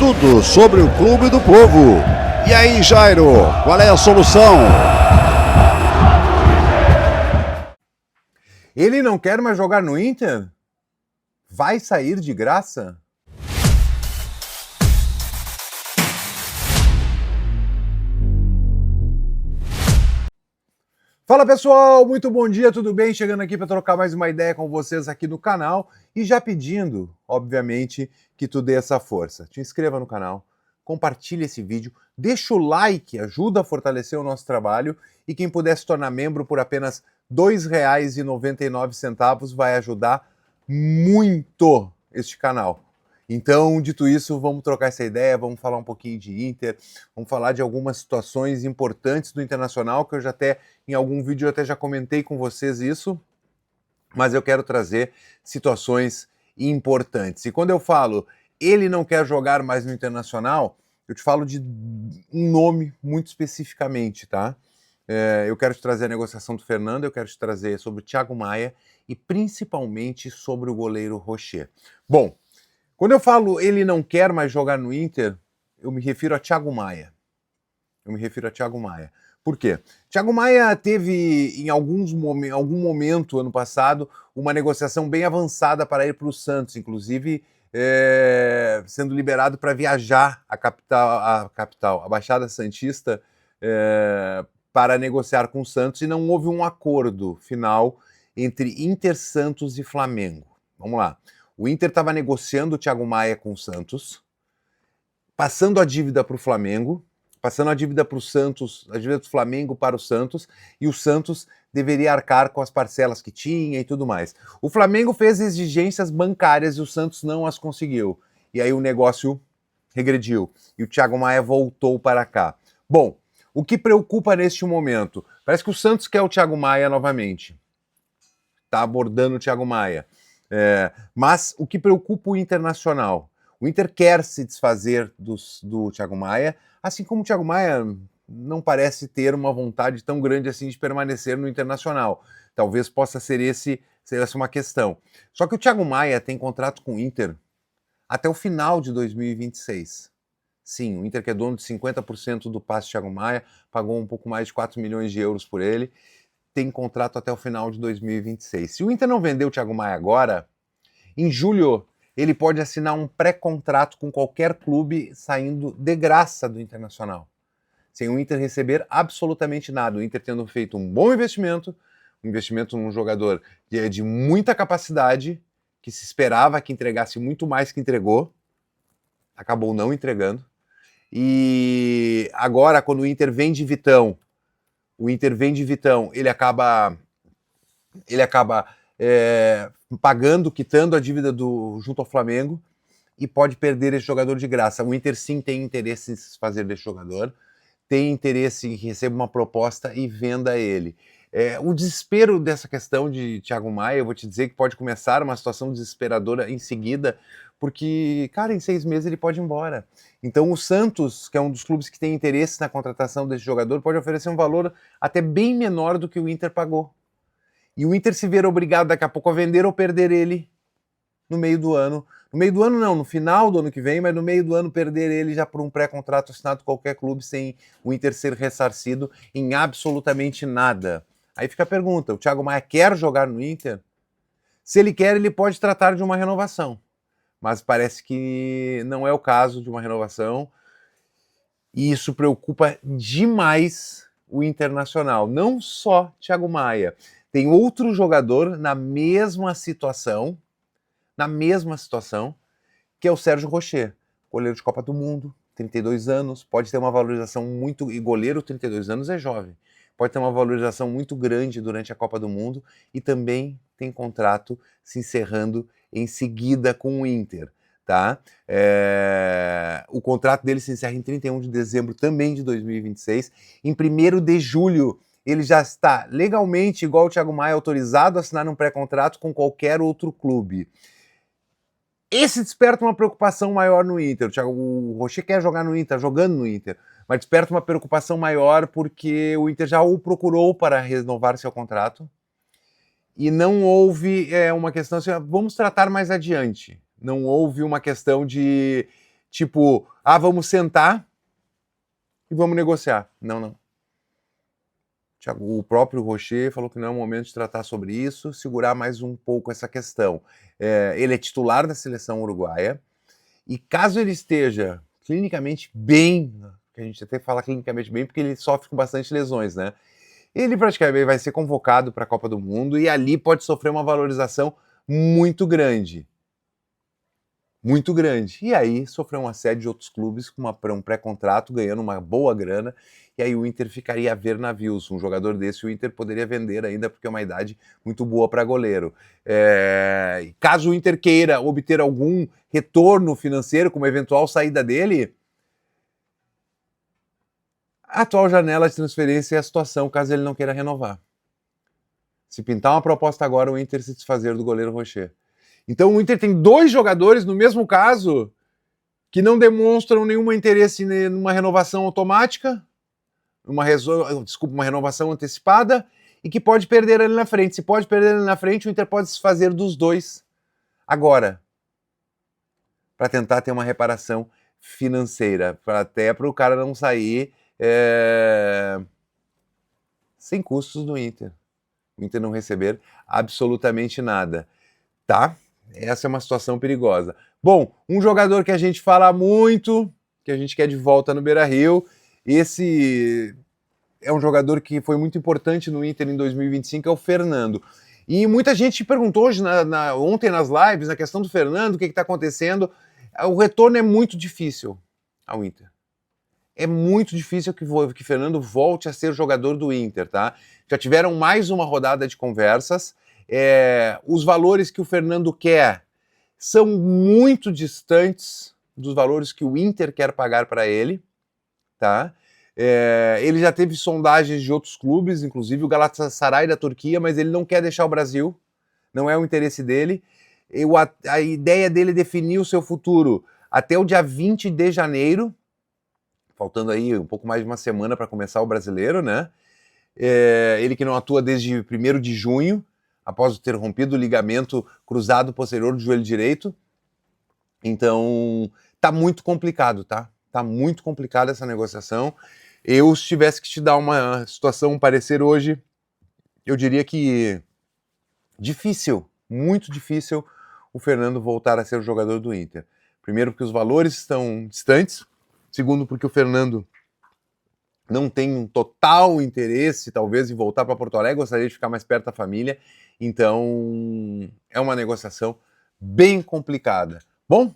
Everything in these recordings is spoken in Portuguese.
tudo sobre o Clube do Povo. E aí, Jairo, qual é a solução? Ele não quer mais jogar no Inter? Vai sair de graça? Fala pessoal, muito bom dia, tudo bem? Chegando aqui para trocar mais uma ideia com vocês aqui no canal e já pedindo, obviamente, que tu dê essa força. Te inscreva no canal, compartilhe esse vídeo, deixa o like, ajuda a fortalecer o nosso trabalho e quem puder se tornar membro por apenas R$ 2,99 vai ajudar muito este canal. Então, dito isso, vamos trocar essa ideia, vamos falar um pouquinho de Inter, vamos falar de algumas situações importantes do Internacional, que eu já até, em algum vídeo, eu até já comentei com vocês isso, mas eu quero trazer situações importantes. E quando eu falo, ele não quer jogar mais no Internacional, eu te falo de um nome muito especificamente, tá? Eu quero te trazer a negociação do Fernando, eu quero te trazer sobre o Thiago Maia e principalmente sobre o goleiro Rocher. Bom, quando eu falo ele não quer mais jogar no Inter, eu me refiro a Thiago Maia. Por quê? Thiago Maia teve, em algum momento, ano passado, uma negociação bem avançada para ir para o Santos, inclusive sendo liberado para viajar a Baixada Santista, para negociar com o Santos, e não houve um acordo final entre Inter, Santos e Flamengo. Vamos lá. O Inter estava negociando o Thiago Maia com o Santos, passando a dívida para o Flamengo, passando a dívida para o Santos, a dívida do Flamengo para o Santos, e o Santos deveria arcar com as parcelas que tinha e tudo mais. O Flamengo fez exigências bancárias e o Santos não as conseguiu. E aí o negócio regrediu e o Thiago Maia voltou para cá. Bom, o que preocupa neste momento? Parece que o Santos quer o Thiago Maia novamente. Está abordando o Thiago Maia. Mas o que preocupa o Internacional? O Inter quer se desfazer do Thiago Maia, assim como o Thiago Maia não parece ter uma vontade tão grande assim de permanecer no Internacional. Talvez possa ser essa uma questão. Só que o Thiago Maia tem contrato com o Inter até o final de 2026. Sim, o Inter, que é dono de 50% do passe Thiago Maia, pagou um pouco mais de 4 milhões de euros por ele, tem contrato até o final de 2026. Se o Inter não vender o Thiago Maia agora, em julho ele pode assinar um pré-contrato com qualquer clube saindo de graça do Internacional, sem o Inter receber absolutamente nada. O Inter tendo feito um bom investimento, um investimento num jogador de muita capacidade, que se esperava que entregasse muito mais que entregou, acabou não entregando. E agora, quando o Inter vem de Vitão, ele acaba pagando, quitando a dívida junto ao Flamengo e pode perder esse jogador de graça. O Inter sim tem interesse em se fazer desse jogador, tem interesse em que receba uma proposta e venda ele. O desespero dessa questão de Thiago Maia, eu vou te dizer que pode começar uma situação desesperadora em seguida, porque, cara, em 6 meses ele pode ir embora. Então o Santos, que é um dos clubes que tem interesse na contratação desse jogador, pode oferecer um valor até bem menor do que o Inter pagou. E o Inter se ver obrigado daqui a pouco a vender ou perder ele no meio do ano. No meio do ano não, no final do ano que vem, mas no meio do ano perder ele já por um pré-contrato assinado com qualquer clube sem o Inter ser ressarcido em absolutamente nada. Aí fica a pergunta, o Thiago Maia quer jogar no Inter? Se ele quer, ele pode tratar de uma renovação. Mas parece que não é o caso de uma renovação. E isso preocupa demais o Internacional. Não só Thiago Maia. Tem outro jogador na mesma situação, que é o Sérgio Rocher, goleiro de Copa do Mundo, 32 anos, pode ter uma valorização muito... E goleiro, 32 anos, é jovem. Pode ter uma valorização muito grande durante a Copa do Mundo e também tem contrato se encerrando em seguida com o Inter, tá? O contrato dele se encerra em 31 de dezembro também de 2026. Em 1º de julho, ele já está legalmente, igual o Thiago Maia, autorizado a assinar um pré-contrato com qualquer outro clube. Esse desperta uma preocupação maior no Inter. O Rocher quer jogar no Inter, jogando no Inter, mas desperta uma preocupação maior porque o Inter já o procurou para renovar seu contrato e não houve uma questão assim, vamos tratar mais adiante. Não houve uma questão de tipo, vamos sentar e vamos negociar. Não. O próprio Rocher falou que não é o momento de tratar sobre isso, segurar mais um pouco essa questão. Ele é titular da seleção uruguaia, e caso ele esteja clinicamente bem, que a gente até fala clinicamente bem porque ele sofre com bastante lesões, né? Ele praticamente vai ser convocado para a Copa do Mundo e ali pode sofrer uma valorização muito grande. Muito grande. E aí sofreu um assédio de outros clubes com um pré-contrato, ganhando uma boa grana, e aí o Inter ficaria a ver navios. Um jogador desse o Inter poderia vender ainda, porque é uma idade muito boa para goleiro. Caso o Inter queira obter algum retorno financeiro com uma eventual saída dele, a atual janela de transferência é a situação, caso ele não queira renovar. Se pintar uma proposta agora, o Inter se desfazer do goleiro Rocher. Então o Inter tem 2 jogadores, no mesmo caso, que não demonstram nenhum interesse numa renovação automática, uma renovação antecipada, e que pode perder ali na frente. Se pode perder ali na frente, o Inter pode se fazer dos 2 agora, para tentar ter uma reparação financeira, até para o cara não sair sem custos do Inter. O Inter não receber absolutamente nada, tá? Essa é uma situação perigosa. Bom, um jogador que a gente fala muito, que a gente quer de volta no Beira-Rio, esse é um jogador que foi muito importante no Inter em 2025, é o Fernando. E muita gente perguntou hoje, ontem nas lives, na questão do Fernando, o que está acontecendo. O retorno é muito difícil ao Inter. É muito difícil que Fernando volte a ser jogador do Inter, tá? Já tiveram mais uma rodada de conversas. Os valores que o Fernando quer são muito distantes dos valores que o Inter quer pagar para ele, tá? Ele já teve sondagens de outros clubes, inclusive o Galatasaray da Turquia, mas ele não quer deixar o Brasil, não é o interesse dele. A ideia dele é definir o seu futuro até o dia 20 de janeiro, faltando aí um pouco mais de uma semana para começar o Brasileiro, né? Ele que não atua desde 1º de junho, após ter rompido o ligamento cruzado posterior do joelho direito. Então, tá muito complicado, tá? Tá muito complicada essa negociação. Eu, se tivesse que te dar uma situação, um parecer hoje, eu diria que difícil, muito difícil o Fernando voltar a ser o jogador do Inter. Primeiro porque os valores estão distantes, segundo porque o Fernando não tem um total interesse, talvez, em voltar para Porto Alegre, gostaria de ficar mais perto da família, então é uma negociação bem complicada. Bom,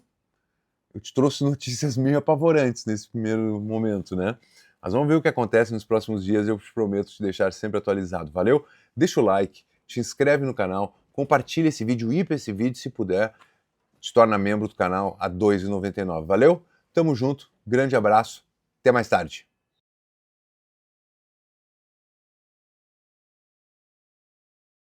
eu te trouxe notícias meio apavorantes nesse primeiro momento, né? Mas vamos ver o que acontece nos próximos dias e eu te prometo te deixar sempre atualizado. Valeu? Deixa o like, te inscreve no canal, compartilha esse vídeo, para esse vídeo se puder, te torna membro do canal a R$ 2,99. Valeu? Tamo junto, grande abraço, até mais tarde.